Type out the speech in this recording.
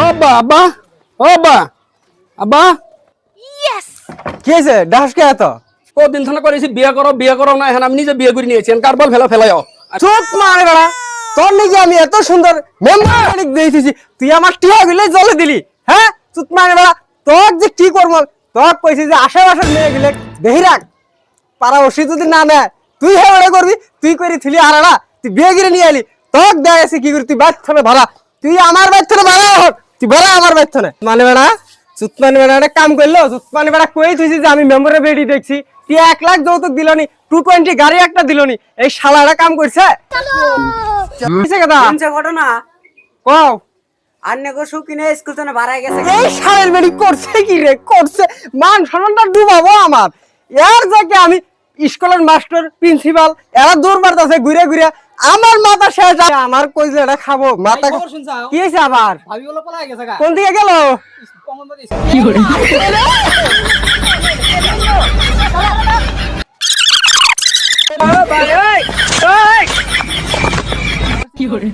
আব্বা আব্বা ও আব্বা আব্বা কি হয়েছে ডাস কে এত কদিন ধরে করেছি বিয়ে করো না এখন আমি নিজে বিয়ে করে নিয়েছি কারবার ফেলাও চুপ মারে বেড়া তোর নাকি আমি এত সুন্দর মেম্বার দিয়েছি তুই আমার টিয়া গুলো জলে দিলি হ্যাঁ চুপ মারে বেড়া তোর যে কি করবো তোর কইছি যে আশেপাশের মেয়ে গেলে দেখি রাখ পাড়া ওষি যদি না নেয় তুই হেবড়ে করবি তুই করে থিলি আর না তুই বিয়ে গিরে নিয়ে এলি তোর দেখেছি কি করি তুই বাইর থেকে ভাড়া তুই আমার বাইর থেকে ভাড়া হোক তুই ভাড়া আমার বাইর থেকে মানে বেড়া চুতমানি বেড়া একটা কাম করলো চুতমানি বেড়া কই তুইছি যে আমি মেম্বারের বেডি দেখছি তুই 1 লাখ যৌতুক দিলনি 220 গাড়ি একটা দিলনি এই শালাটা কাম করছে কিসে কথা কোনছে ঘটনা কও আন্নে গো সুকিনে স্কুল থেকে ভাড়ায় গেছে এই শালের বেডি করছে কি রে করছে মান সম্মানটা ডুবাবো আমার এর জায়গায় আমি স্কুলের মাস্টার প্রিন্সিপাল এরা দূর মারতাছে ঘুরে ঘুরে আমার মাথা শেষ আমার কই যে এটা খাবো মাথা কি হইছে আবার ভাবি বলে পলাই গেছে কোন দিকে গেল কি করে কি করে